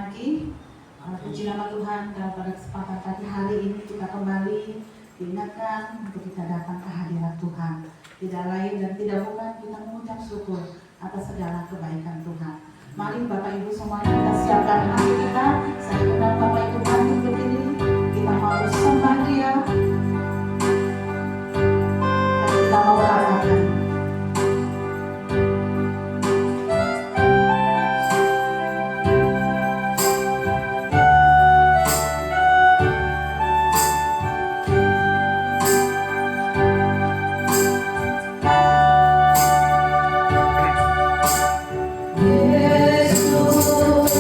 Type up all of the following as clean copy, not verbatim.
lagi. Puji nama Tuhan, dan pada kesempatan pagi hari ini kita kembali diingatkan untuk kita datang ke hadirat Tuhan. Tidak lain dan tidak bukan kita mengucap syukur atas segala kebaikan Tuhan. Mari Bapak Ibu semuanya kita siapkan hati kita. Saya undang Bapak Ibu kami berdiri. Kita mau sembah Dia dan kita mau berangkat. Yesus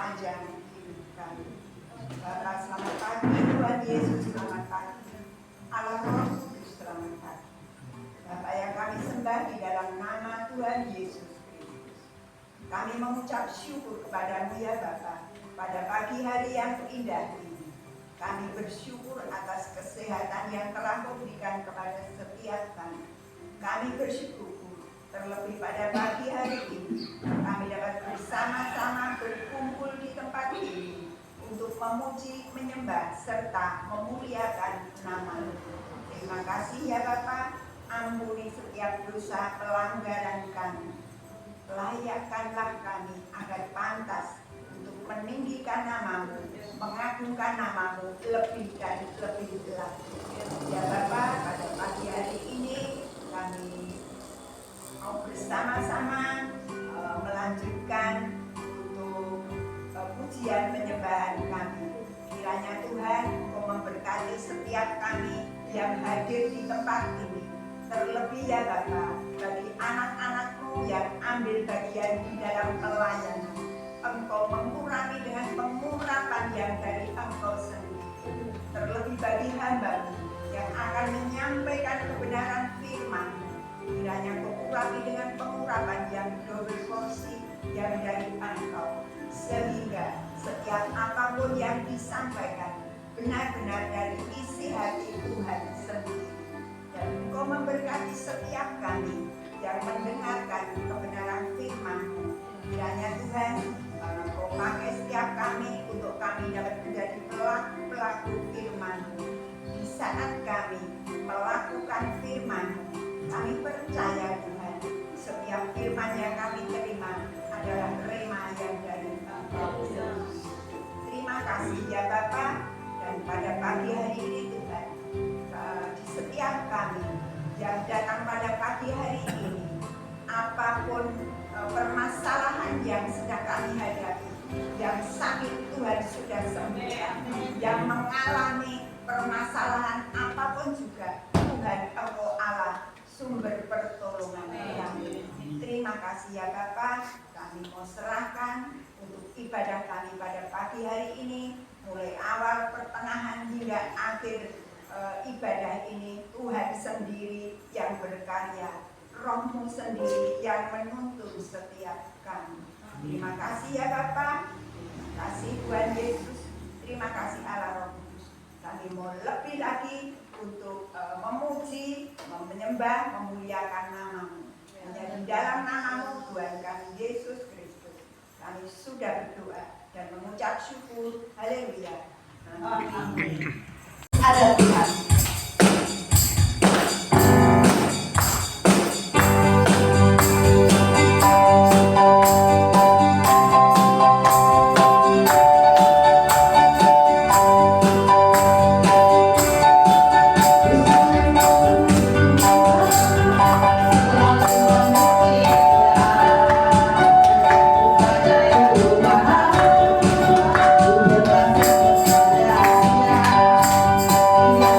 sepanjang hidup kami. Bapa, selamat pagi. Tuhan Yesus, selamat pagi. Allah Roh Kudus, selamat pagi. Bapa yang kami sembah di dalam nama Tuhan Yesus Kristus, kami mengucap syukur kepadamu ya Bapa pada pagi hari yang indah ini. Kami bersyukur atas kesehatan yang telah kau berikan kepada setiap kami. Kami bersyukur terlebih pada pagi hari ini kami dapat bersama-sama berkumpul di tempat ini untuk memuji, menyembah, serta memuliakan nama-Mu. Terima kasih ya Bapa, ampuni setiap dosa pelanggaran kami. Layakkanlah kami agar pantas untuk meninggikan nama-Mu, mengagungkan nama-Mu lebih dan lebih lagi. Ya Bapa, pada pagi hari ini kami mau bersama-sama melanjutkan untuk pujian penyembahan kami. Kiranya Tuhan Kau memberkati setiap kami yang hadir di tempat ini. Terlebih ya Bapa, bagi anak-anak-Mu yang ambil bagian di dalam pelayanan, Engkau mengurangi dengan pengurapan yang dari Engkau sendiri. Terlebih bagi hamba-Mu yang akan menyampaikan kebenaran firman-Mu, kiranya Kau kurangi dengan pengurapan yang double porsi yang dari Engkau, sehingga setiap apapun yang disampaikan benar-benar dari isi hati Tuhan sendiri. Dan Engkau memberkati setiap kami yang mendengarkan kebenaran firman-Mu. Kiranya Tuhan, Engkau pakai setiap kami untuk kami dapat menjadi pelaku firman-Mu. Di saat kami melakukan firman-Mu, kami percaya Tuhan, setiap firman yang kami terima adalah rema yang dari Engkau sendiri. Terima kasih ya Bapa, dan pada pagi hari ini Tuhan, di setiap kami yang datang pada pagi hari ini, apapun permasalahan yang sedang kami hadapi, yang sakit Tuhan sudah sembuhkan, yang mengalami permasalahan apapun juga, Tuhan Engkau Allah sumber pertolongan kami. Terima kasih ya Bapa, kami mau serahkan untuk ibadah kami pada pagi hari ini, mulai awal, pertengahan hingga akhir ibadah ini. Tuhan sendiri yang berkarya, Roh-Mu sendiri yang menuntun setiap kami. Terima kasih ya Bapa, terima kasih Tuhan Yesus, terima kasih Allah Roh Kudus. Kami mau lebih lagi untuk memuji, menyembah, memuliakan nama-Mu. Hanya di dalam nama-Mu Tuhan kami Yesus Kristus, kami sudah berdoa dan mengucap syukur. Haleluya. Amin. Ada Tuhan. Terima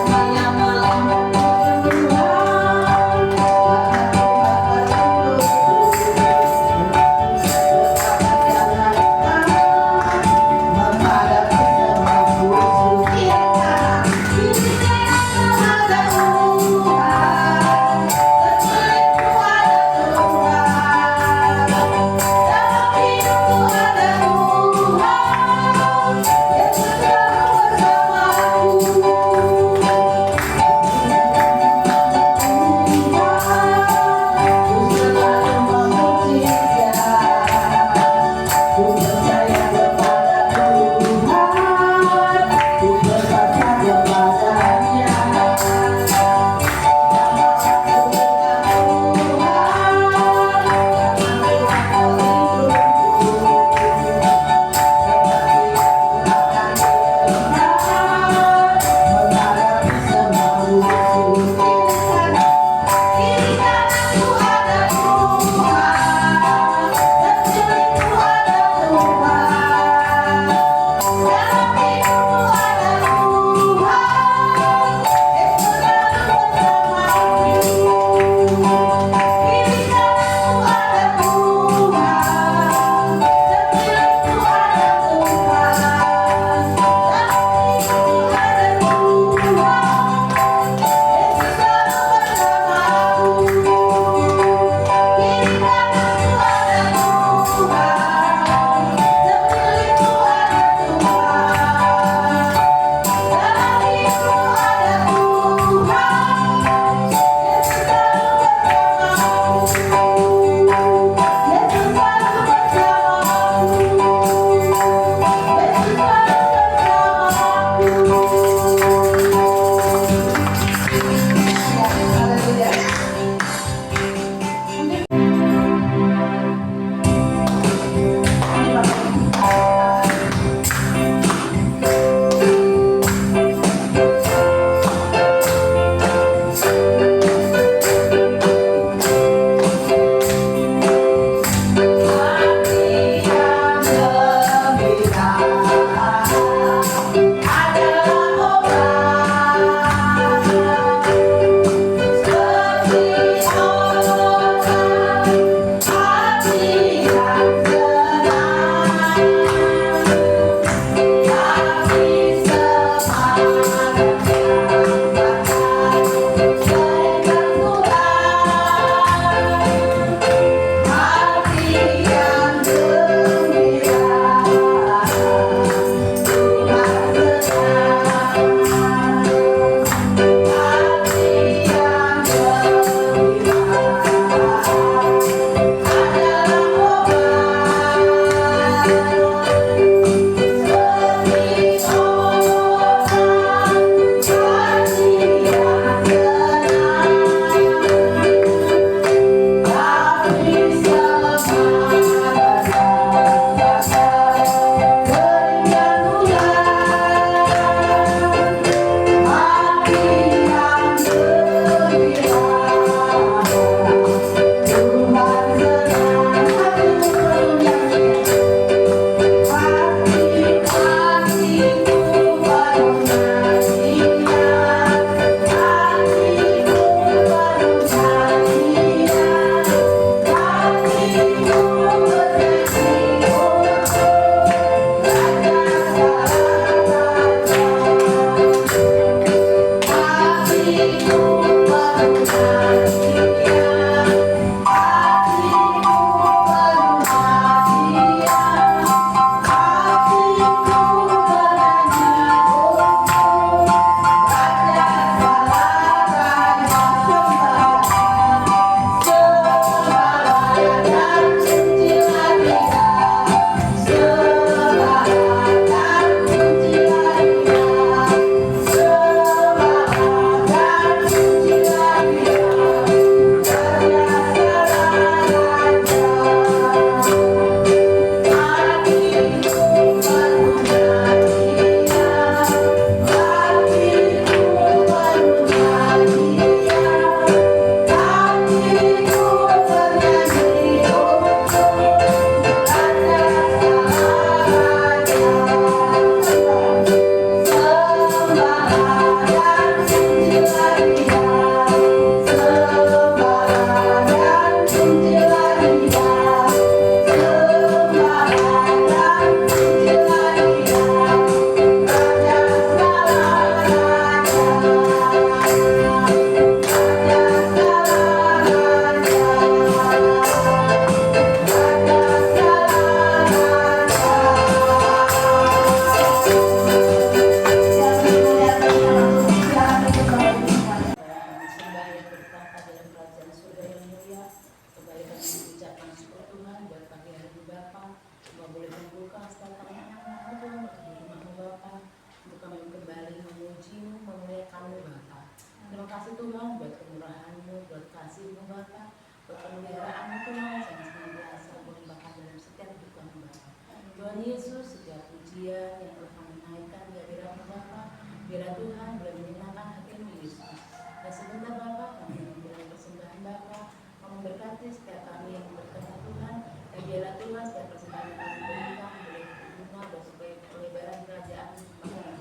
kasih-Mu Bapa, buat pemeliharaan-Mu Tuhan, jangan senantiasa berlimpahkan dalam setiap hidup kami Bapa. Tuhan Yesus, setiap pujian yang telah kami naikkan di hadirat-Mu Bapa, biarlah Tuhan boleh menyenangkan hati-Mu Yesus. Dan sebentar Bapa, kami memberikan persembahan Bapa, memberkati setiap kami yang berkenan Tuhan, dan biarlah Tuhan setiap persembahan yang kami berikan boleh berguna dan supaya pelebaran kerajaan Tuhan.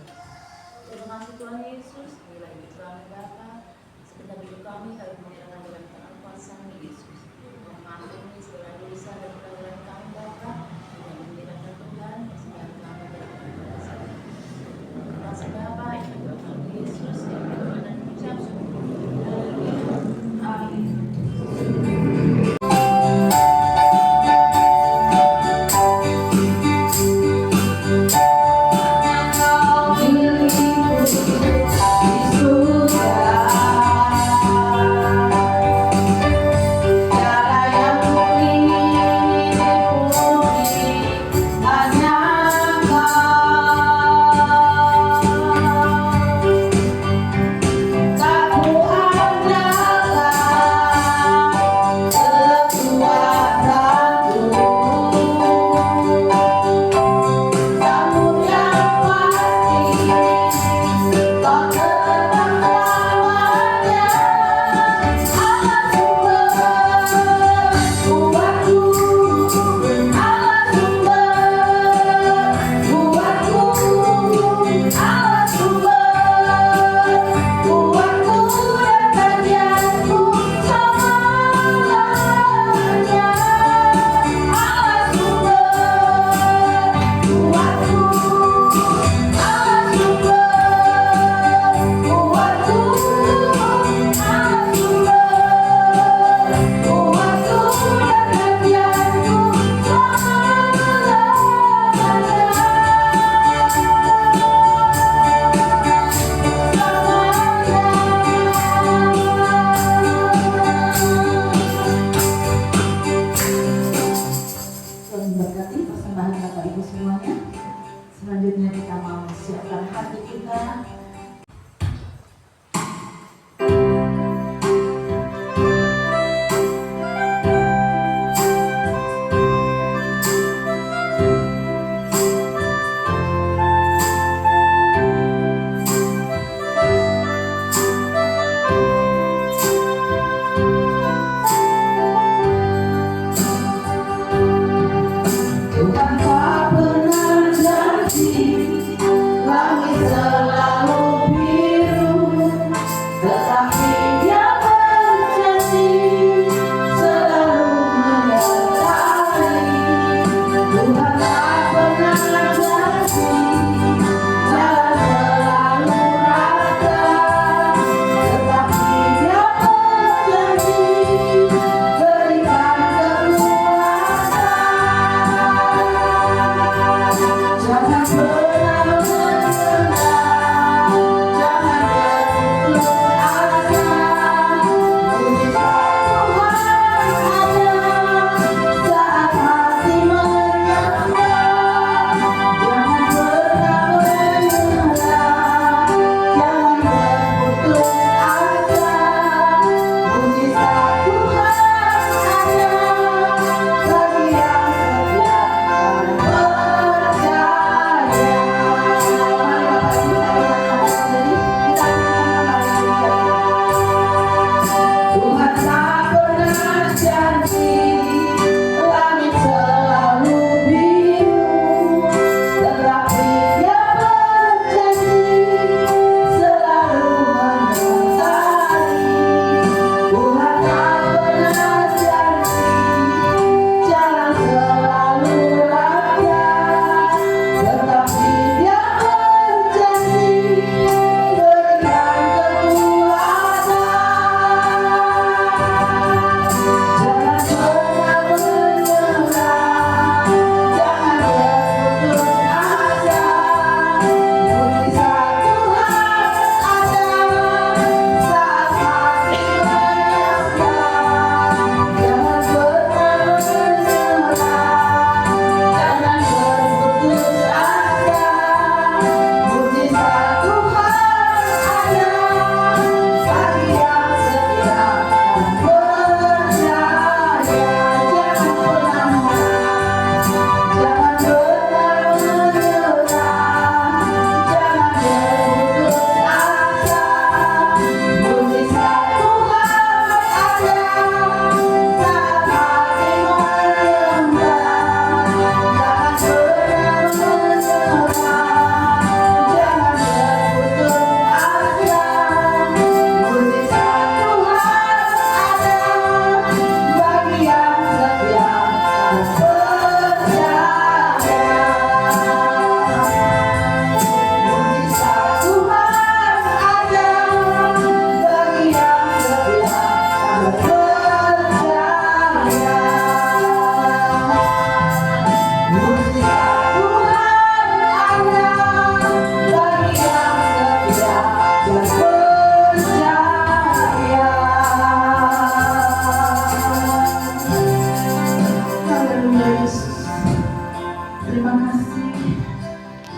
Terima kasih Tuhan Yesus, inilah hidup kami Bapa, sebentar hidup kami mengerjakan dalam tangan kuasa-Mu Yesus. Mengampuni segala dosa dan pelanggaran kami Bapa, dan menyenangkan Tuhan, persembahan kami dan kuasa. Terima kasih Bapa, ini doa kami Yesus, yang berdoa dan ucap syukur. Haleluya. Amin.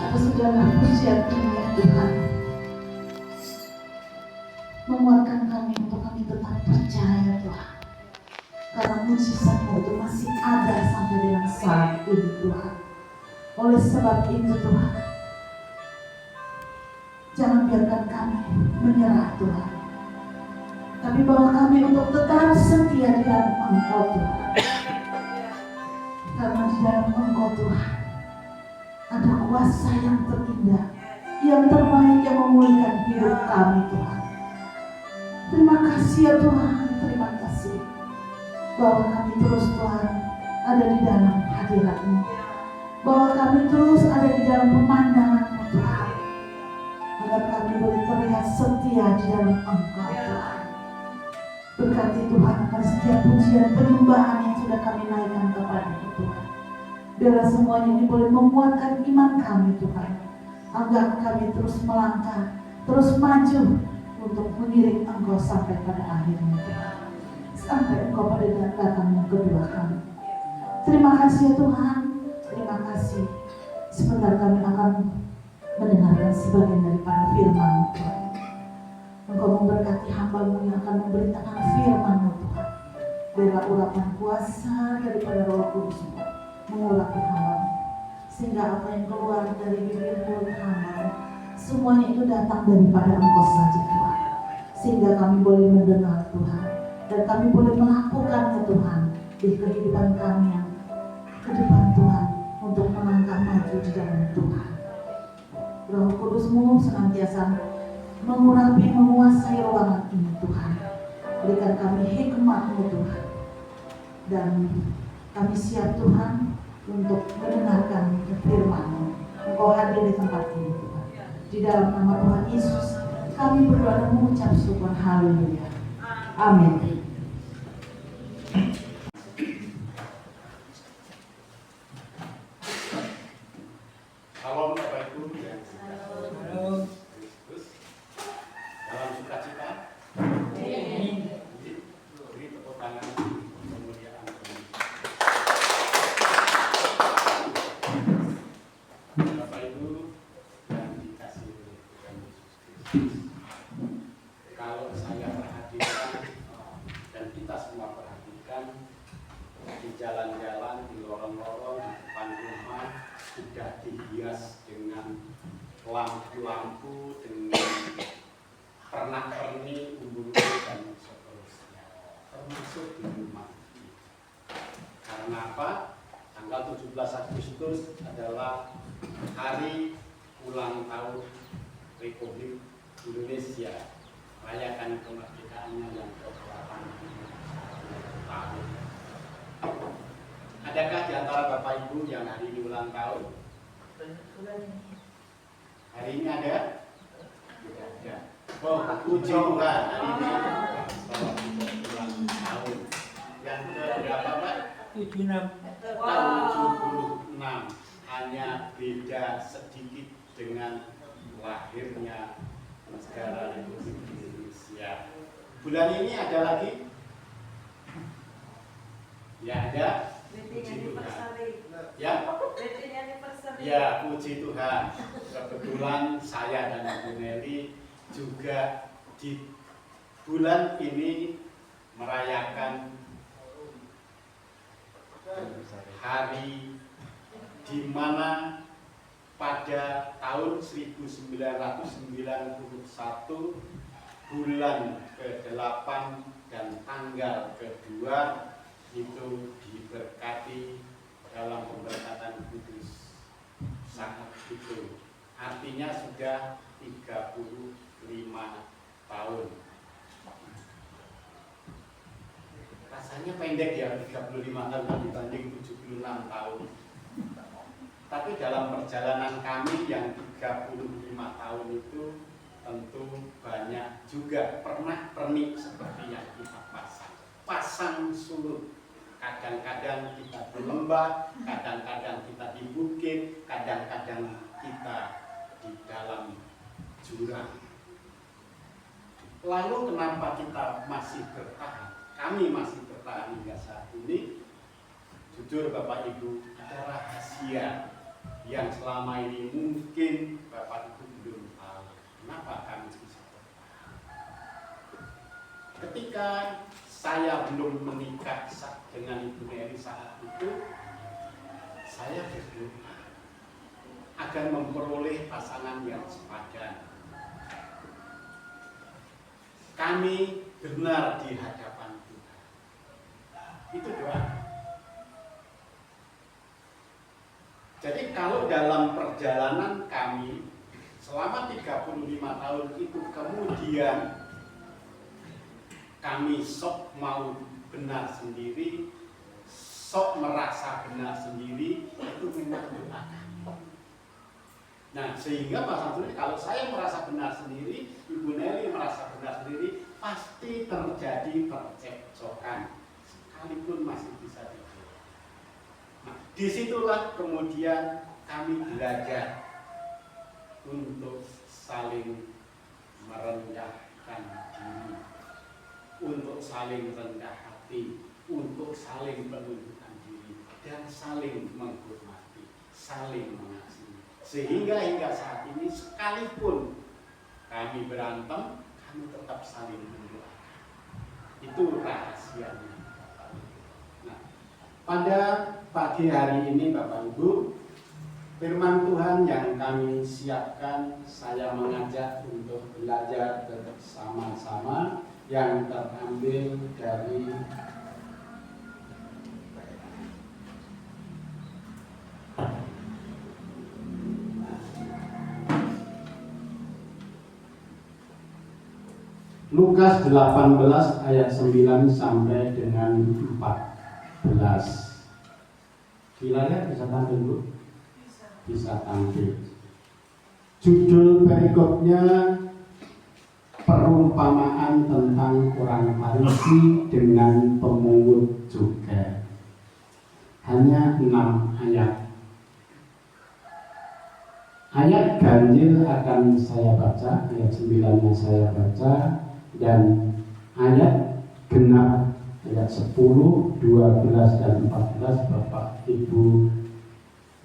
atas segala pujian ini ya Tuhan. Menguatkan kami untuk kami tetap percaya Tuhan. Karena mujizat-Mu itu masih ada sampai dengan saat ini Tuhan. Oleh sebab itu Tuhan, jangan biarkan kami menyerah Tuhan. Tapi bawa kami untuk tetap setia di dalam Engkau Tuhan. Karena di dalam Engkau Tuhan ada kuasa yang terindah, yang terbaik, yang memulihkan hidup kami Tuhan. Terima kasih ya Tuhan, terima kasih bahwa kami terus Tuhan ada di dalam hadirat-Mu, bahwa kami terus ada di dalam pemandangan-Mu Tuhan, agar kami boleh terlihat setia di dalam Engkau Tuhan. Berkati Tuhan akan setiap pujian penyembahan yang sudah kami naikkan kepada-Mu Tuhan. Biarlah semuanya ini boleh menguatkan iman kami Tuhan, agar kami terus melangkah, terus maju untuk mengiring Engkau sampai pada akhirnya Tuhan. Sampai Engkau pada datang yang kedua kali. Terima kasih ya Tuhan, terima kasih. Sebentar kami akan mendengarkan sebagian daripada firman-Mu Tuhan. Engkau memberkati hamba-Mu yang akan memberitakan firman-Mu Tuhan. Biarlah urapan kuasa daripada Roh Kudus-Mu mengurapi hamba-Mu, sehingga apa yang keluar dari bibir mulut hamba-Mu semuanya itu datang daripada Engkau saja Tuhan. Sehingga kami boleh mendengar Tuhan, dan kami boleh melakukannya Tuhan di kehidupan kami yang ke depan Tuhan, untuk melangkah maju di dalam Tuhan. Roh Kudus-Mu senantiasa mengurapi, menguasai ruangan ini Tuhan. Berikan kami hikmat-Mu Tuhan, dan kami siap Tuhan untuk mendengarkan firman-Mu. Engkau hadir di tempat ini Tuhan. Di dalam nama Tuhan Yesus kami berdoa dan mengucap syukur. Haleluya. Amin. Halo Bapak Ibu yang Kristus dalam sukacita. Beri tepuk tangan kemuliaan Tuhan. Bapak Ibu yang dikasihi oleh Tuhan Yesus Kristus, kalau saya perhatikan dan kita semua perhatikan, di jalan-jalan, di lorong-lorong, di depan rumah sudah dihias dengan lampu-lampu, dengan pernak-pernik, umbul-umbul dan seterusnya, termasuk di rumah kita. Karena apa? Tanggal 17 Agustus adalah hari ulang tahun Republik Indonesia, rayakan kemerdekaannya yang ke-81 tahun. Adakah di antara Bapak Ibu yang hari ini ulang tahun? Hari ini ada? Tidak ada. Oh, puji Tuhan, hari ini ulang tahun. Yang ke-berapa Pak? 76. Tahun 76. Hanya beda sedikit dengan lahirnya negara Republik Indonesia. Bulan ini ada lagi? Ya ada. Puji Tuhan. Ya, puji Tuhan. Kebetulan saya dan Ibu Nelly juga di bulan ini merayakan hari di mana pada tahun 1991 bulan ke-8 dan tanggal ke-2 itu diberkati dalam pemberkatan kudus sangat itu. Artinya sudah 35 tahun. Rasanya pendek ya 35 tahun dibanding 76 tahun. Tapi dalam perjalanan kami yang 35 tahun itu tentu banyak juga pernak-pernik seperti yang kita pasang surut. Kadang-kadang kita di lembah, kadang-kadang kita di bukit, kadang-kadang kita di dalam jurang. Lalu kenapa kita masih bertahan? Kami masih bertahan hingga saat ini. Jujur Bapak Ibu, ada rahasia yang selama ini mungkin Bapak Ibu belum tahu. Kenapa kami bisa bertahan? Ketika saya belum menikah dengan Ibu Neri saat itu, saya berdoa agar memperoleh pasangan yang sepadan. Kami benar di hadapan Tuhan. Itu doa. Jadi kalau dalam perjalanan kami selama 35 tahun itu kemudian kami sok mau benar sendiri, sok merasa benar sendiri, itu memang doa kami. Nah, sehingga Pak Samsuri, kalau saya merasa benar sendiri, Ibu Neri merasa benar sendiri, pasti terjadi percekcokan, sekalipun masih bisa dijawab. Nah, disitulah kemudian kami belajar untuk saling merendahkan diri, untuk saling rendah hati, untuk saling menundukkan diri, dan saling menghormati, saling mengasihi. Sehingga hingga saat ini sekalipun kami berantem, kami tetap saling mendoakan. Itu rahasianya. Nah, pada pagi hari ini Bapak Ibu, firman Tuhan yang kami siapkan, saya mengajak untuk belajar bersama-sama yang terambil dari Lukas 18 ayat 9 sampai dengan 14. Di layar bisa tampil, Bu? Bisa tampil. Judul perikopnya perumpamaan tentang orang Farisi dengan pemungut cukai. Hanya 6 ayat. Ayat ganjil akan saya baca, ayat 9-nya saya baca, dan ayat genap ayat 10, 12, dan 14 Bapak Ibu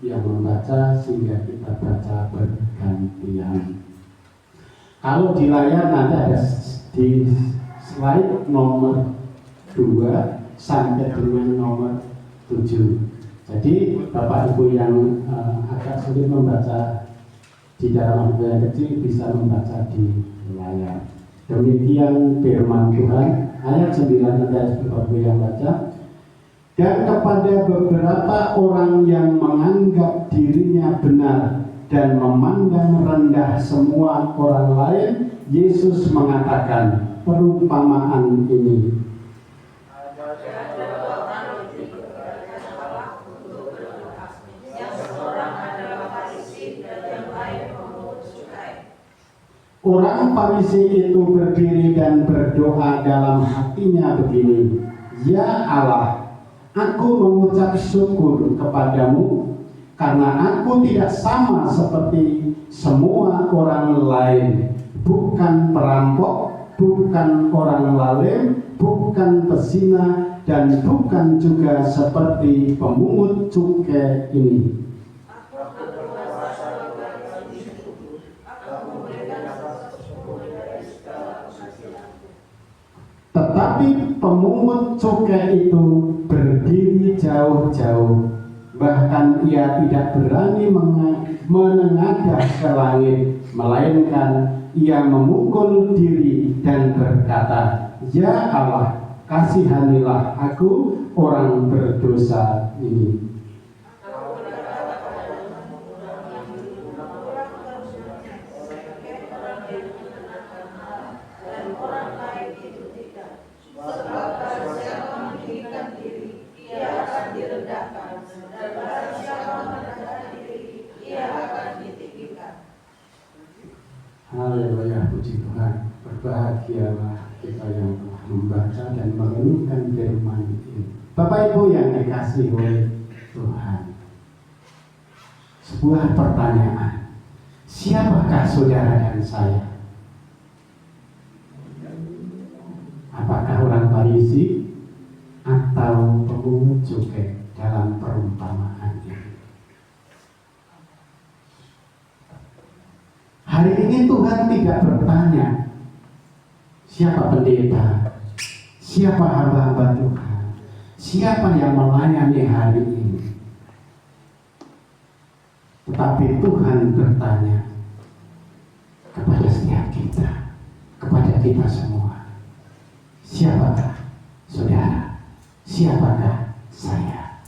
yang membaca sehingga kita baca bergantian. Kalau di layar nanti ada di slide nomor 2 sampai dengan nomor 7. Jadi Bapak Ibu yang agak sulit membaca di dalam buku yang kecil bisa membaca di layar. Demikian firman Tuhan. Ayat 9 ada Bapak Ibu yang baca. Dan kepada beberapa orang yang menganggap dirinya benar dan memandang rendah semua orang lain, Yesus mengatakan perumpamaan ini. Orang Farisi itu berdiri dan berdoa dalam hatinya begini, Ya Allah, aku mengucap syukur kepadamu karena aku tidak sama seperti semua orang lain, bukan perampok, bukan orang lalim, bukan pezina, dan bukan juga seperti pemungut cukai ini. Tetapi pemungut cukai itu berdiri jauh-jauh, bahkan ia tidak berani menengadah ke langit, melainkan ia memukul diri dan berkata, Ya Allah, kasihanilah aku orang berdosa ini. Haleluya, puji Tuhan. Berbahagialah kita yang telah membaca dan merenungkan firman ini. Bapak Ibu yang dikasihi oleh Tuhan, sebuah pertanyaan, siapakah saudara dan saya? Apakah orang Farisi atau pemungut cukai dalam perumpamaan ini? Hari ini Tuhan tidak bertanya siapa pendeta, siapa hamba-hamba Tuhan, siapa yang melayani hari ini. Tetapi Tuhan bertanya kepada setiap kita, kepada kita semua, siapakah saudara, siapakah saya,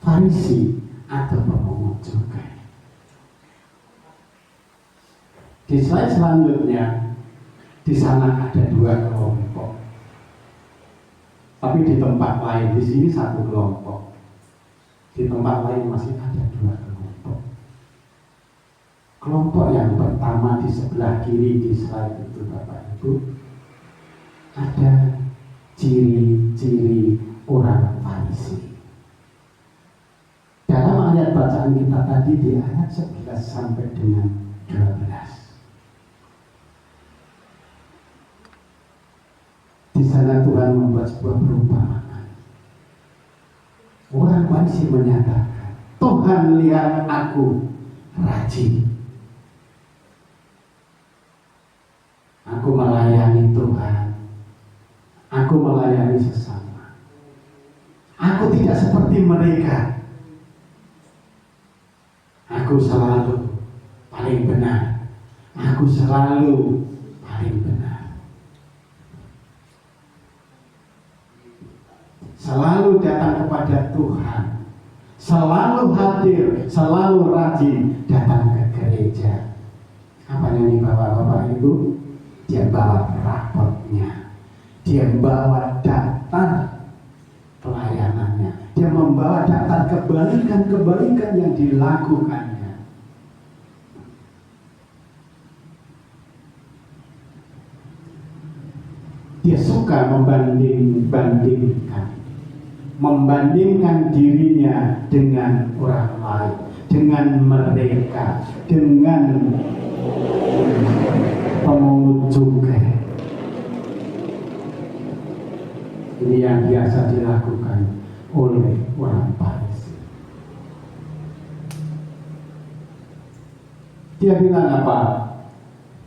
Farisi atau pemungut cukai? Di slide selanjutnya, di sana ada dua kelompok. Tapi di tempat lain, di sini satu kelompok. Di tempat lain masih ada dua kelompok. Kelompok yang pertama di sebelah kiri di slide itu Bapak Ibu, ada ciri-ciri orang Farisi. Dalam ayat bacaan kita tadi di ayat 11 sampai dengan 12. Di sana Tuhan membuat sebuah perumpamaan. Orang Farisi menyatakan, Tuhan lihat aku rajin. Aku melayani Tuhan. Aku melayani sesama. Aku tidak seperti mereka. Aku selalu paling benar. Aku selalu paling benar. Selalu datang kepada Tuhan, selalu hadir, selalu rajin datang ke gereja. Apa yang dibawa Bapak Ibu? Dia bawa rapotnya, dia membawa daftar pelayanannya, dia membawa daftar kebalikan-kebalikan yang dilakukannya. Dia suka membandingkan dirinya dengan orang lain, dengan mereka, dengan pemungut cukai. Ini yang biasa dilakukan oleh orang Farisi. Dia bilang apa?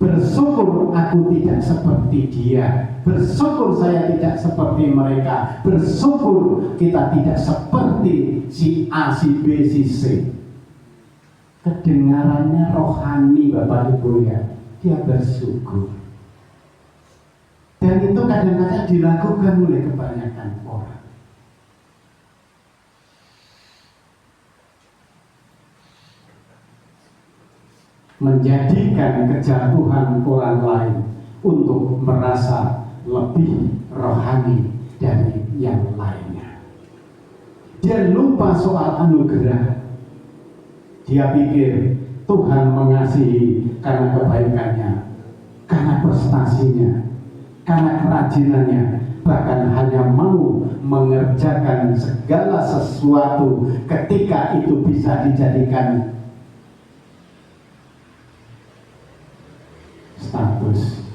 Bersyukur aku tidak seperti dia. Bersyukur saya tidak seperti mereka. Bersyukur kita tidak seperti si A, si B, si C. Kedengarannya rohani Bapak Ibu ya. Dia bersyukur. Dan itu kadang-kadang dilakukan oleh kebanyakan orang. Menjadikan kejatuhan orang lain untuk merasa lebih rohani dari yang lainnya. Dia lupa soal anugerah. Dia pikir Tuhan mengasihi karena kebaikannya, karena prestasinya, karena kerajinannya, bahkan hanya mau mengerjakan segala sesuatu ketika itu bisa dijadikan status,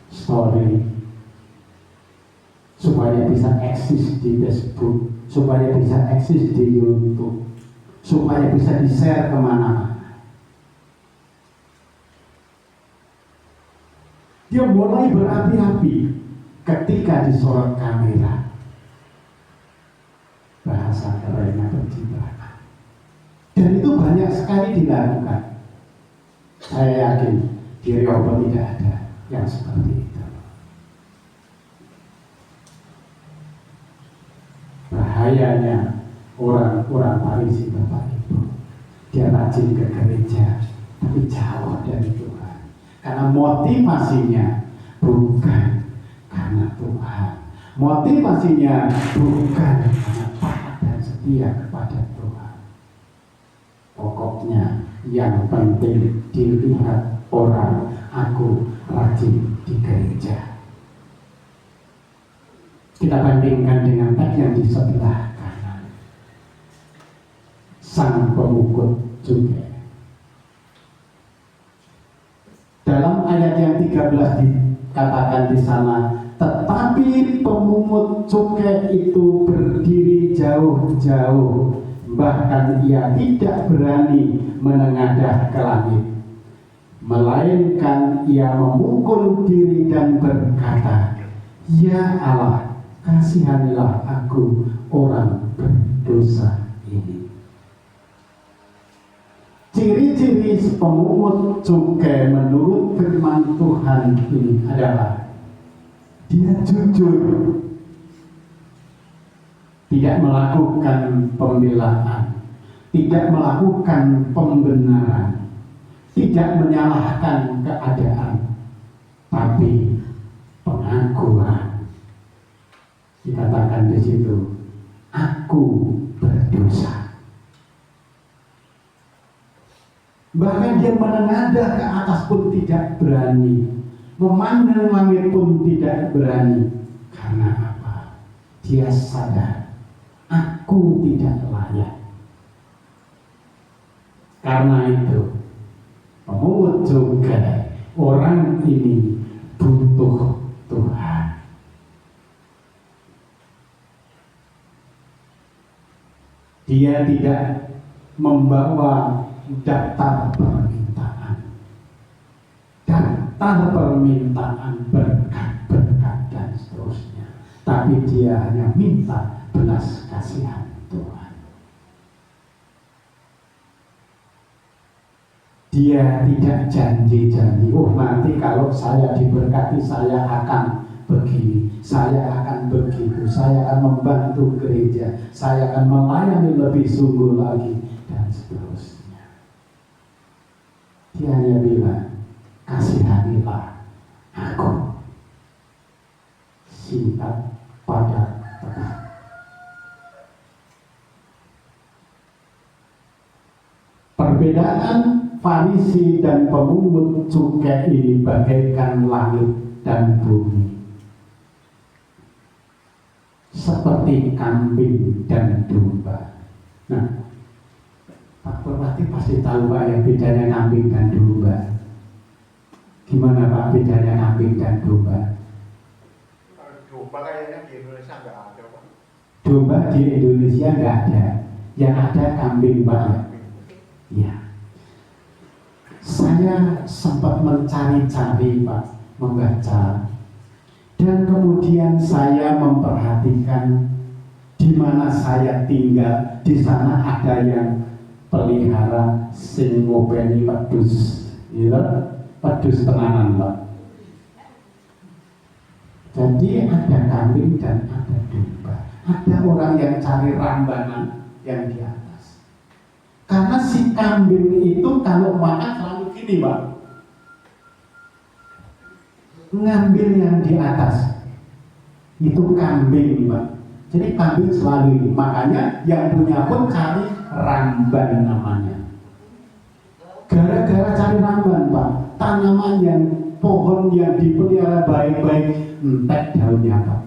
story, supaya bisa eksis di Facebook, supaya bisa eksis di YouTube, supaya bisa di-share kemana-mana. Dia mulai berapi-api ketika disorot kamera. Bahasa kerennya pencitraan. Dan itu banyak sekali dilakukan. Saya yakin di Riobo tidak ada yang seperti itu. Bahayanya orang-orang Farisi Bapak Ibu, dia rajin ke gereja tapi jauh dari Tuhan, karena motivasinya bukan karena Tuhan, motivasinya bukan karena taat dan setia kepada Tuhan. Pokoknya yang penting dilihat orang, aku rajin di gereja. Kita bandingkan dengan teks yang di sebelah kanan. Sang pemungut cukai. Dalam ayat yang 13 dikatakan di sana, tetapi pemungut cukai itu berdiri jauh-jauh, bahkan ia tidak berani menengadah ke langit. melainkan ia memukul diri dan berkata, "Ya Allah, kasihanilah aku orang berdosa ini." Ciri-ciri pemungut cukai menurut firman Tuhan ini adalah dia jujur, tidak melakukan pembelaan, tidak melakukan pembenaran, tidak menyalahkan keadaan, tapi pengakuan. Dikatakan di situ, "Aku berdosa." Bahkan dia menengadah ke atas pun tidak berani, memandang langit pun tidak berani. Karena apa? Dia sadar, aku tidak layak. Karena itu, pemungut cukai, orang ini butuh Tuhan. Dia tidak membawa daftar permintaan, berkat-berkat dan seterusnya, tapi dia hanya minta belas kasihan Tuhan. Dia tidak janji-janji, "Oh, nanti kalau saya diberkati saya akan begini, saya akan begitu, saya akan membantu gereja, saya akan melayani lebih sungguh lagi," dan seterusnya. Dia hanya bilang, "Kasihanilah aku." Singkat, padat, tepat. Perbedaan Farisi dan pemungut cukai ini bagaikan langit dan bumi, seperti kambing dan domba. Nah, Pak Purwati pasti tahu Pak yang bedanya kambing dan domba. Gimana Pak bedanya kambing dan domba? Domba kayaknya di Indonesia nggak ada Pak. Domba di Indonesia nggak ada, yang ada kambing Pak. Ya. Saya sempat mencari-cari Pak, membaca, dan kemudian saya memperhatikan di mana saya tinggal. Di sana ada yang pelihara sing ngopeni wedhus, ya, wedhus tenanan Pak. Jadi ada kambing dan ada domba. Ada orang yang cari rambanan yang di atas. Karena si kambing itu kalau makan selalu gini Pak, ngambil yang di atas. Itu kambing Pak. Jadi kambing selalu ini. Makanya yang punya pun cari ramban namanya. Gara-gara cari ramban Pak, tanaman yang pohon yang dipelihara baik-baik entek daunnya Pak.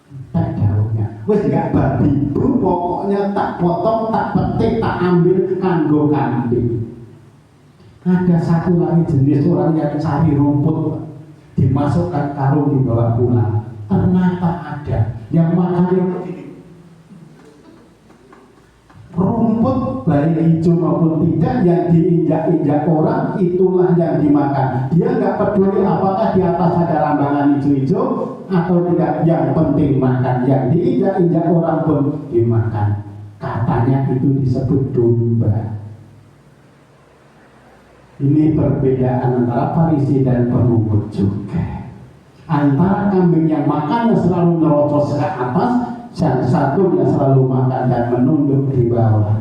Entek daunnya. Wes gak babi bu, pokoknya tak potong, tak petik, tak ambil kanggo kambing. Ada satu lagi jenis orang yang cari rumput Pak, dimasukkan karung dibawa pulang. Ternyata ada yang makannya begini. Rumput baik hijau maupun tidak yang diinjak-injak orang itulah yang dimakan. Dia nggak peduli apakah di atas ada rambangan hijau-hijau atau tidak. Yang penting makan. Yang diinjak-injak orang pun dimakan. Katanya itu disebut domba. Ini perbedaan antara Farisi dan pemungut cukai. Antara kambing yang makannya selalu merocos ke atas, dan satu yang selalu makan dan menunduk di bawah.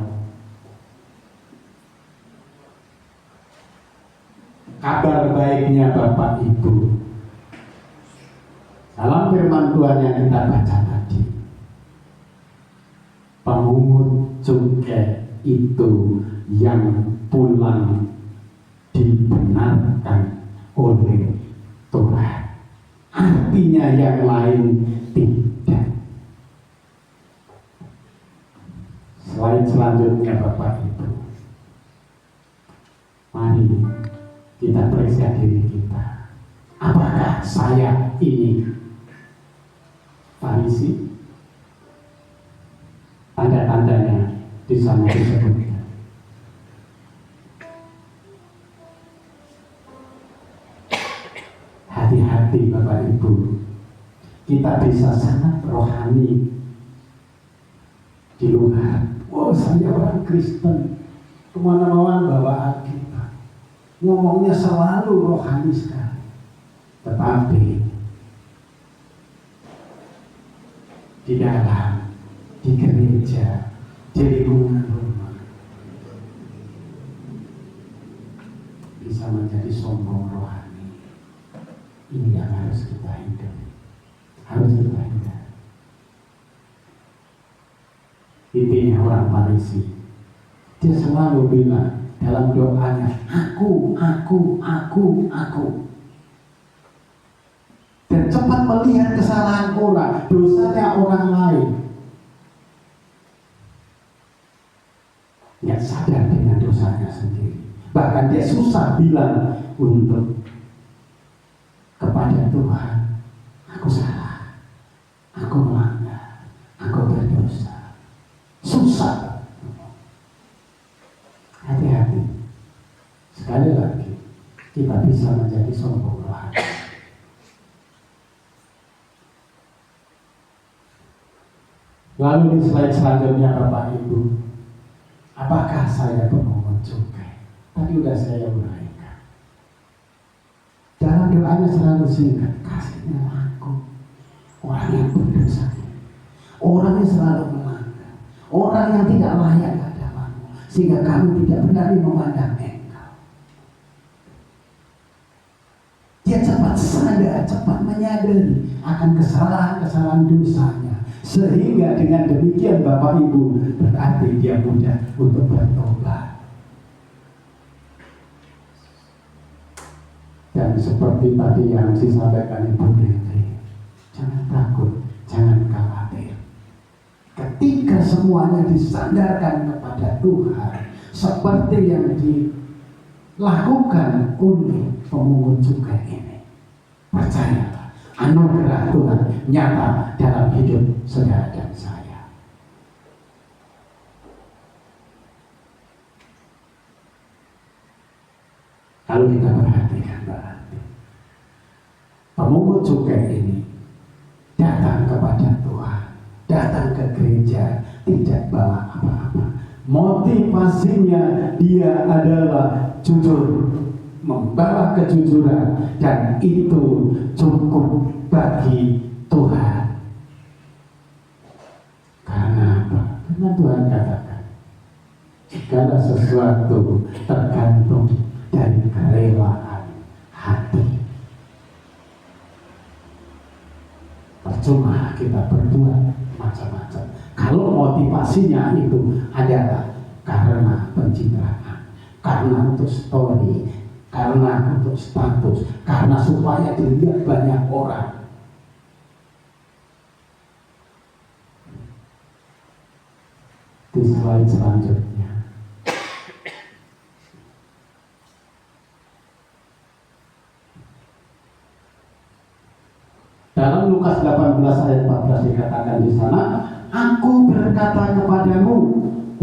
Kabar baiknya Bapak Ibu, dalam firman Tuhan yang kita baca tadi, pemungut cukai itu yang pulang dibenarkan oleh Tuhan. Artinya yang lain tidak. Slide selanjutnya Bapak Ibu. Mari kita periksa diri kita. Apakah saya ini Farisi? Tanda-tandanya di sana disebutkan. hati-hati Bapak Ibu, kita bisa sangat rohani di luar. Oh, saya orang Kristen, kemana-mana bawa Alkitab, ngomongnya selalu rohani sekali. Tetapi di dalam, di gereja, di lingkungan rumah, bisa menjadi sombong rohani. Ini yang harus kita hindari. Harus kita hindari. Intinya orang Farisi, dia selalu bilang dalam doanya, aku. Dan cepat melihat kesalahan orang, dosanya orang lain. Yang sadar dengan dosanya sendiri. Bahkan dia susah bilang untuk kepada Tuhan, aku salah, aku melanggar, aku berdosa. Susah. Hati-hati. Sekali lagi, kita bisa menjadi sombong rohani. Lalu di slide selanjutnya Bapak Ibu, apakah saya pemungut cukai? Tadi sudah saya uraikan. Dalam doanya selalu singkat, kasihnya aku orang yang berdosa, orang yang selalu melanggar, orang yang tidak layak kepadamu, sehingga kami tidak berani memandang engkau. Dia cepat sadar, cepat menyadari akan kesalahan-kesalahan dosanya, sehingga dengan demikian Bapak Ibu, berarti dia mudah untuk bertobat. Dan seperti tadi yang disampaikan Ibu Menteri, jangan takut, jangan khawatir. Ketika semuanya disandarkan kepada Tuhan, seperti yang dilakukan oleh pemungut cukai ini, percayalah, anugerah Tuhan nyata dalam hidup saudara dan saya. Kalau kita perhatikan berarti pemungut cukai ini datang kepada Tuhan, datang ke gereja, tidak bawa apa-apa. Motivasinya dia adalah jujur, membawa kejujuran, dan itu cukup bagi Tuhan. Karena apa? Karena Tuhan katakan, segala sesuatu tergantung dari kerelaan hati. Percuma kita berbuat macam-macam kalau motivasinya itu adalah karena pencitraan, karena untuk story, karena untuk status, karena supaya dilihat banyak orang. Di slide selanjutnya, dalam Lukas 18 ayat 14 dikatakan di sana, aku berkata kepadamu,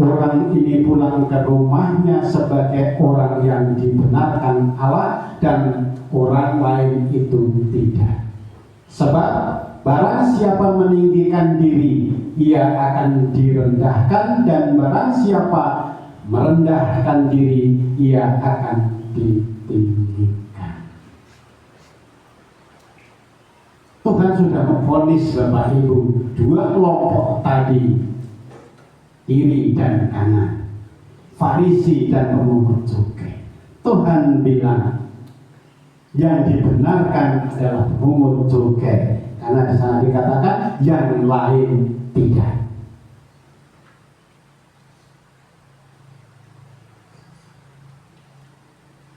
orang ini pulang ke rumahnya sebagai orang yang dibenarkan Allah dan orang lain itu tidak. Sebab barang siapa meninggikan diri, ia akan direndahkan, dan barang siapa merendahkan diri, ia akan ditinggikan. Tuhan sudah memvonis Bapak Ibu, dua kelompok tadi, kiri dan kanan, Farisi dan pemungut cukai. Tuhan bilang yang dibenarkan adalah pemungut cukai, karena di sana dikatakan yang lain tidak.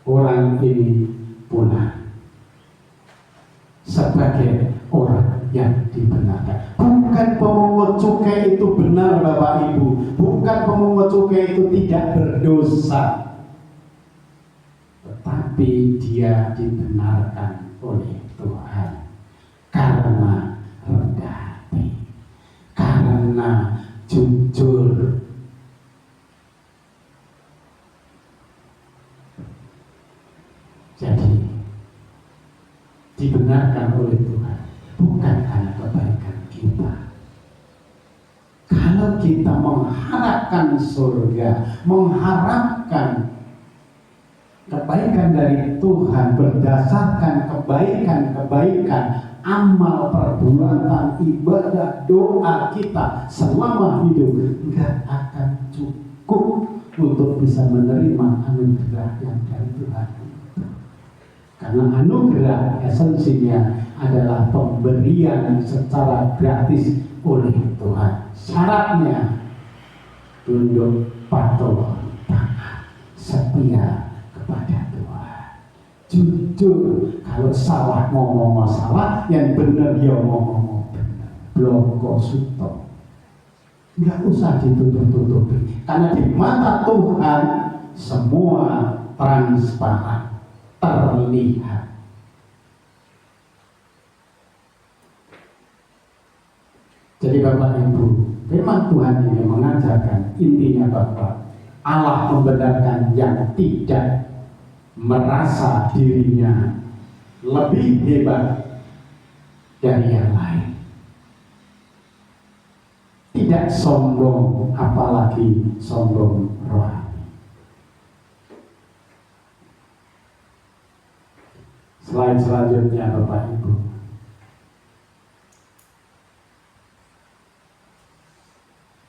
Orang ini pulang sebagai orang yang dibenarkan. Bukan pemungut cukai itu benar Bapak Ibu, bukan pemungut cukai itu tidak berdosa, tetapi dia dibenarkan oleh Tuhan karena rendah hati, karena jujur. Jadi dibenarkan oleh Tuhan, bukan karena kebaikan kita. Kalau kita mengharapkan surga, mengharapkan kebaikan dari Tuhan berdasarkan kebaikan-kebaikan amal, perbuatan, ibadah, doa kita selama hidup, enggak akan cukup untuk bisa menerima anugerah yang dari Tuhan. Karena anugerah esensinya adalah pemberian secara gratis oleh Tuhan. Syaratnya tunduk patuh taat setia kepada Tuhan. Jujur, kalau salah ngomong salah, yang benar dia ngomong benar. Bloko suto. Nggak usah ditutup-tutupi, karena di mata Tuhan semua transparan, terlihat. Jadi Bapak Ibu, firman Tuhan ini mengajarkan intinya bahwa Allah membenarkan yang tidak merasa dirinya lebih hebat dari yang lain. Tidak sombong, apalagi sombong rohani. Slide selanjutnya Bapak Ibu.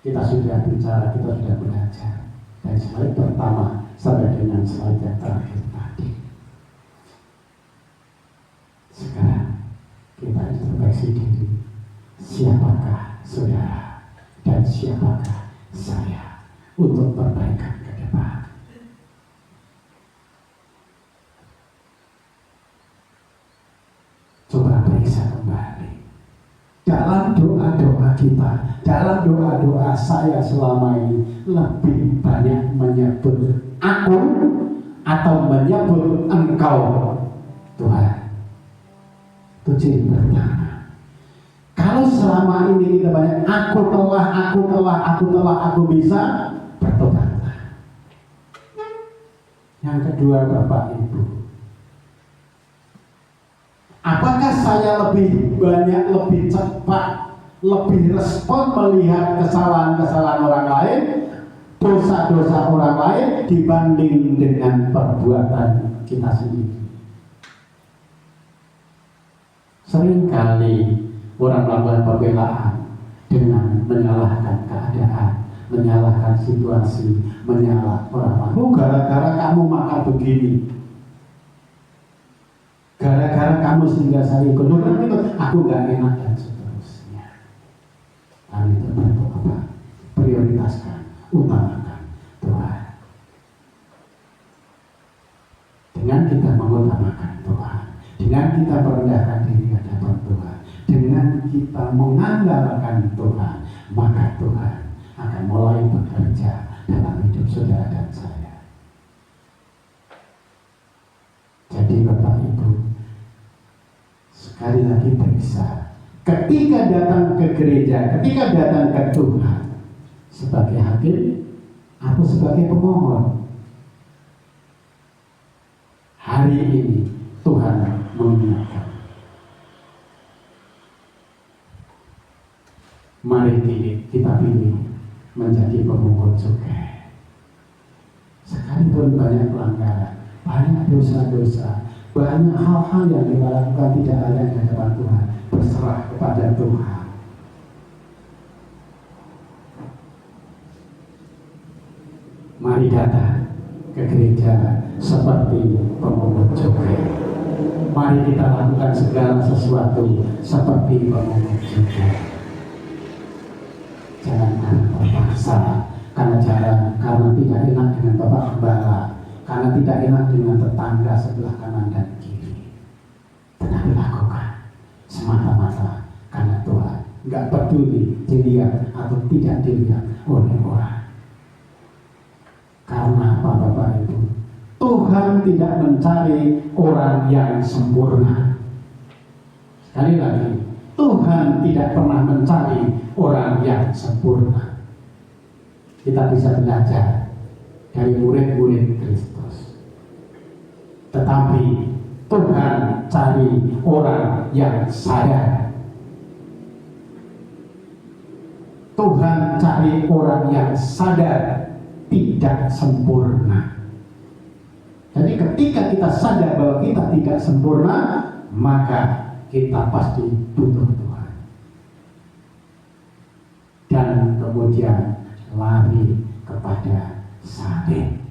Kita sudah bicara, kita sudah belajar dari slide pertama sampai dengan slide yang terakhir tadi. Sekarang kita introspeksi diri. Siapakah saudara dan siapakah saya untuk perbaikan ke depan? Coba periksa kembali. Dalam doa-doa kita, dalam doa-doa saya selama ini lebih banyak menyebut aku atau menyebut engkau Tuhan. Itu ciri pertama. Kalau selama ini kita banyak aku bisa, bertobatlah. Yang kedua Bapak Ibu, apakah saya lebih banyak, lebih cepat, lebih respon melihat kesalahan-kesalahan orang lain, dosa-dosa orang lain dibanding dengan perbuatan kita sendiri? Seringkali orang melakukan pembelaan dengan menyalahkan keadaan, menyalahkan situasi, menyalahkan orang lain. Gara-gara kamu makan begini, gara-gara kamu sehingga saya ikut, aku gak enak dan seterusnya. Kami terbantu apa? Prioritaskan, utamakan Tuhan. Dengan kita mengutamakan Tuhan, dengan kita merendahkan diri hadapan Tuhan, dengan kita mengandalkan Tuhan, maka Tuhan akan mulai bekerja dalam hidup saudara dan saya. Jadi Bapak Ibu, sekali lagi periksa, ketika datang ke gereja, ketika datang ke Tuhan sebagai hakim atau sebagai pemohon. Hari ini Tuhan mengingatkan, mari kita pilih menjadi pemohon cukai. Sekalipun banyak pelanggaran, banyak dosa-dosa, banyak hal-hal yang kita lakukan tidak ada di hadapan Tuhan, berserah kepada Tuhan. Mari datang ke gereja seperti pemungut cukai. Mari kita lakukan segala sesuatu seperti pemungut cukai. Jangan karena terpaksa, karena tidak enak dengan Bapak Gembala, karena tidak enak dengan tetangga sebelah kanan dan kiri. Tetapi lakukan semata-mata karena Tuhan. Nggak peduli dilihat atau tidak dilihat oleh orang. Karena apa Bapak Ibu? Tuhan tidak mencari orang yang sempurna. Sekali lagi, Tuhan tidak pernah mencari orang yang sempurna. Kita bisa belajar dari murid-murid Kristus. Tetapi Tuhan cari orang yang sadar. Tuhan cari orang yang sadar tidak sempurna. Jadi ketika kita sadar bahwa kita tidak sempurna, maka kita pasti butuh Tuhan. Dan kemudian lari kepada salib.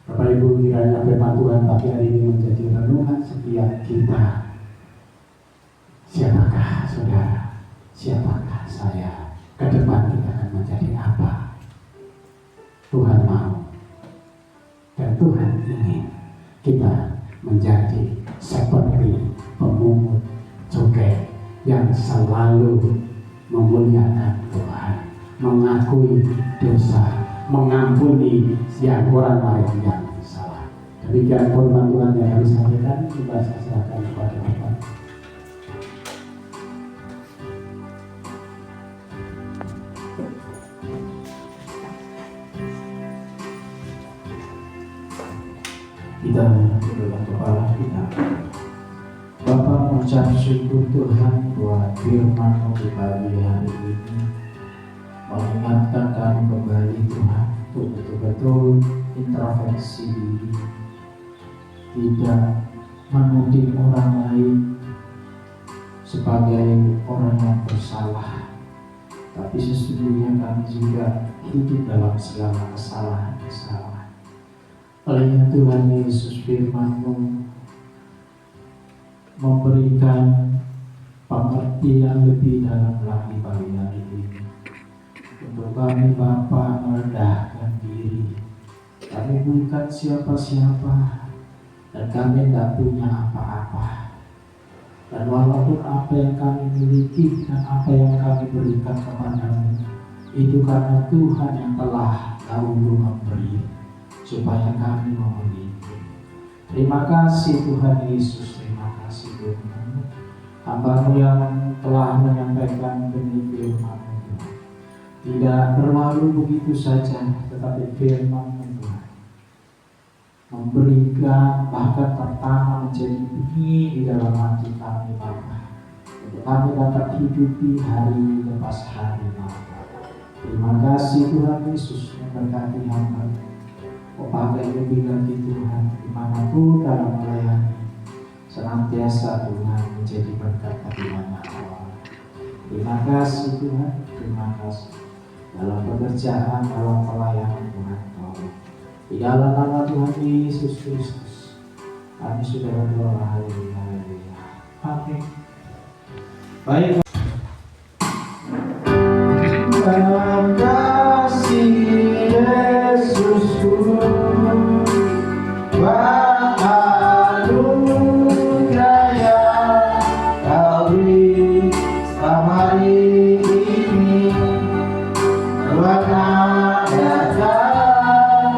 Bapak Ibu, kiranya firman Tuhan pagi hari ini menjadi renungan setiap kita. Siapakah saudara? Siapakah saya? Ke depan kita akan menjadi apa? Tuhan mau dan Tuhan ingin kita menjadi seperti pemungut cukai yang selalu memuliakan Tuhan, mengakui dosa, mengampuni yang orang lain yang salah. Demikian firman Tuhan yang kami sampaikan. Kita serahkan kepada Bapak. Kita tundukkan kepala kita. Bapak mengucap syukur Tuhan buat firman-Mu di pagi hari ini, mengingatkan kami kembali Tuhan untuk betul-betul introspeksi diri, tidak menuding orang lain sebagai orang yang bersalah, tapi sesungguhnya kami juga hidup dalam segala kesalahan-kesalahan. Olehnya Tuhan Yesus, firman-Mu memberikan pengertian lebih dalam lagi pagi hari ini. Untuk kami Bapa merendahkan diri, kami bukan siapa-siapa dan kami tidak punya apa-apa. Dan walaupun apa yang kami miliki dan apa yang kami berikan kepadamu, itu karena Tuhan yang telah dahulu memberi, supaya kami memiliki. Terima kasih Tuhan Yesus, terima kasih Tuhan. Hamba-Mu yang telah menyampaikan benih firman-Mu, tidak berlalu begitu saja, tetapi firman-Mu Tuhan memberikan bahkan pertama menjadi benih di dalam hati kami Bapa, untuk kami dapat hidupi hari lepas hari Bapa. Terima kasih Tuhan Yesus yang berkati hamba. Pakai lebih lagi Tuhan, dimanapun dalam melayani, senantiasa Tuhan menjadi berkat bagi banyak orang. Terima kasih Tuhan, terima kasih dalam pekerjaan, dalam pelayanan Tuhan. Di dalam nama Tuhan Yesus Kristus, kami sudah berdoa. Haleluya, haleluya. Amin. Baik. Terima kasih Yesusku, anugerah yang Kau beri selama ini, Tuhan adakan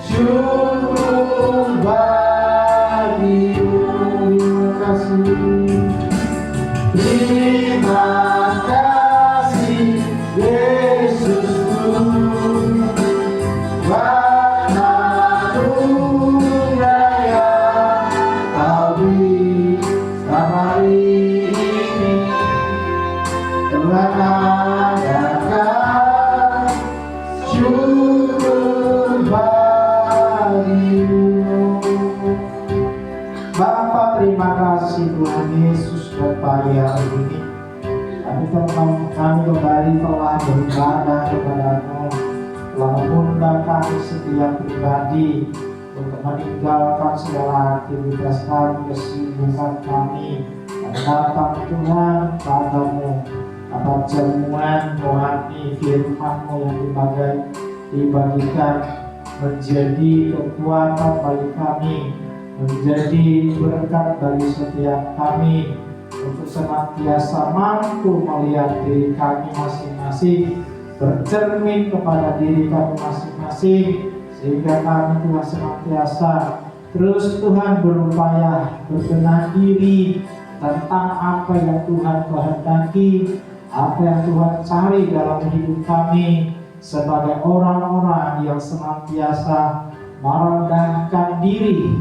syukur bagi-Mu. Terima kasih Yesusku, anugerah yang Kau beri selama ini, Tuhan adakan syukur bagi-Mu. Bapa, terima kasih Tuhan Yesus buat pagi hari ini. Kami kembali telah beribadah kepada-Mu, telah mengundang kami setiap pribadi untuk meninggalkan segala aktivitas kami, kesibukan kami, dan datang Tuhan padamu, atas jamuan rohani firman-Mu yang dibagikan menjadi kekuatan bagi kami, menjadi berkat bagi setiap kami, untuk senantiasa mampu melihat diri kami masing-masing, bercermin kepada diri kami masing-masing, sehingga kami Tuhan senantiasa terus Tuhan berupaya berbenah diri tentang apa yang Tuhan kehendaki, apa yang Tuhan cari dalam hidup kami, sebagai orang-orang yang senantiasa merendahkan diri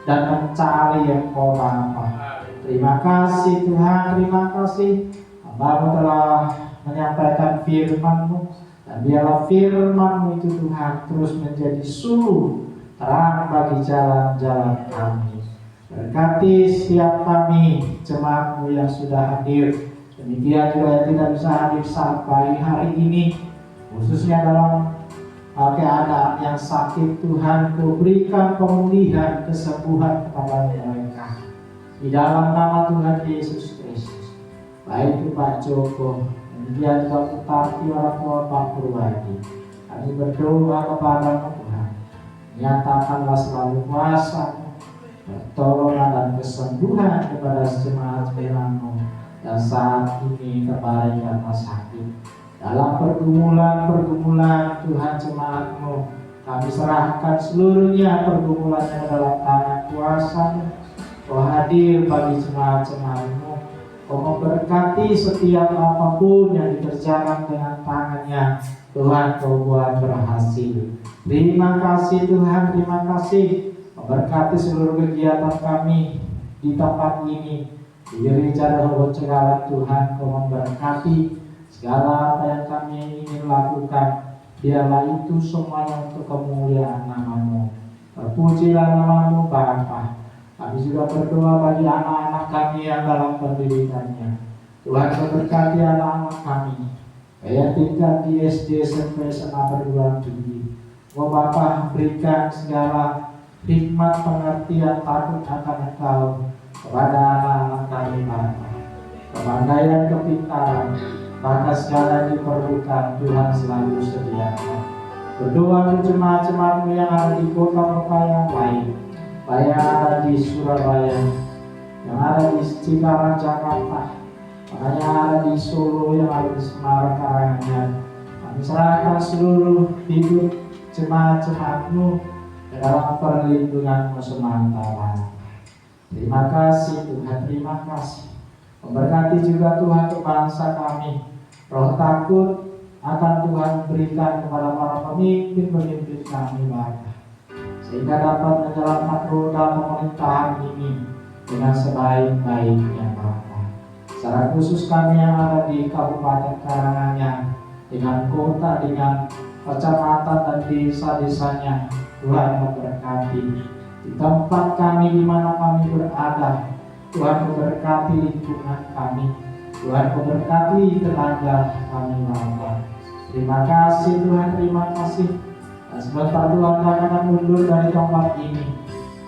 dan mencari Engkau Bapa. Terima kasih Tuhan, terima kasih Hamba-Mu telah menyampaikan firman-Mu, dan biarlah firman-Mu itu Tuhan terus menjadi suluh terang bagi jalan-jalan kami. Berkati setiap kami, jemaat-Mu yang sudah hadir, demikian juga yang tidak bisa hadir saat pagi hari ini, khususnya dalam keadaan yang sakit. Tuhan, Kau berikan pemulihan, kesembuhan kepada mereka di dalam nama Tuhan Yesus Kristus. Baik itu Pak Joko, demikian juga Tati, orang tua Pak Purwadi, kami berdoa kepada-Mu Tuhan, nyatakanlah selalu kuasa-Mu, pertolongan dan kesembuhan kepada jemaat-jemaat-Mu yang saat ini terbaring karena sakit. Dalam pergumulan Tuhan jemaat-Mu, kami serahkan seluruhnya pergumulannya dalam tangan kuasa-Mu. Kau hadir bagi jemaat-jemaat-Mu, Kau memberkati setiap apapun yang dikerjakan dengan tangannya. Tuhan, Kau buat berhasil. Terima kasih Tuhan, terima kasih. Memberkati seluruh kegiatan kami di tempat ini, di gereja Rehoboth Cengkareng. Tuhan, Kau memberkati segala apa yang kami ingin lakukan. Biarlah itu semuanya untuk kemuliaan nama-Mu. Terpujilah nama-Mu Bapa. Kami juga berdoa bagi anak-anak kami yang dalam pendidikannya. Tuhan, memberkati anak-anak kami, baik tingkat di SD, SMP, SMA, perguruan tinggi. Mau Bapa berikan segala hikmat, pengertian, takut akan Engkau kepada anak-anak kami Bapa. Kepandaian, kepintaran, bahkan segala yang diperlukan, Tuhan selalu sediakan. Berdoa untuk jemaat-jemaat-Mu yang ada di kota-kota yang lain, baik yang ada di Surabaya, yang ada di Cikarang, Jakarta, bahkan yang ada di Solo, yang ada di Semarang, Karanganyar. Kami serahkan seluruh hidup jemaat-jemaat-Mu ke dalam perlindungan-Mu semata. Terima kasih Tuhan, terima kasih. Memberkati juga Tuhan untuk bangsa kami. Roh takut akan Tuhan berikan kepada para pemimpin-pemimpin kami Bapa, sehingga dapat menjalankan roda pemerintahan ini dengan sebaik-baiknya Bapa. Secara khusus kami yang ada di Kabupaten Karanganyar, dengan kota, dengan kecamatan dan desa-desanya, Tuhan memberkati. Di tempat kami di mana kami berada, Tuhan memberkati lingkungan kami, Tuhan memberkati tenaga kami Bapa. Terima kasih Tuhan, terima kasih. Dan sebentar Tuhan kami akan mundur dari tempat ini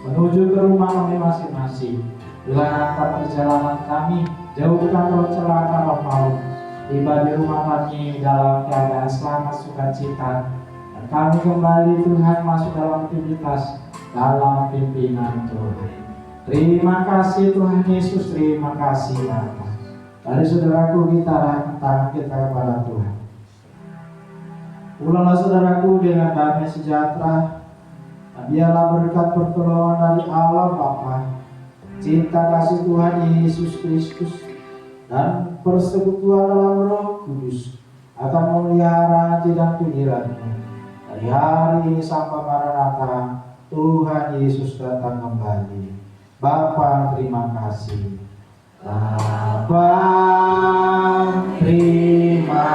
menuju ke rumah kami masing-masing. Tuhan, angkat perjalanan kami, jauhkan roh celaka, roh maut. Tiba di rumah kami dalam keadaan selamat, sukacita, dan kami kembali Tuhan masuk dalam aktivitas, dalam pimpinan Tuhan. Terima kasih Tuhan Yesus, terima kasih Bapa. Dari saudaraku kita arahkan tangan kita kepada Tuhan. Pulanglah saudaraku dengan damai sejahtera, dan biarlah berkat pertolongan dari Allah Bapa, cinta kasih Tuhan Yesus Kristus, dan persekutuan dalam Roh Kudus akan memelihara hati dan pikiranmu dari hari ini sampai Maranatha Tuhan Yesus datang kembali. Bapa, terima kasih. Bapa, terima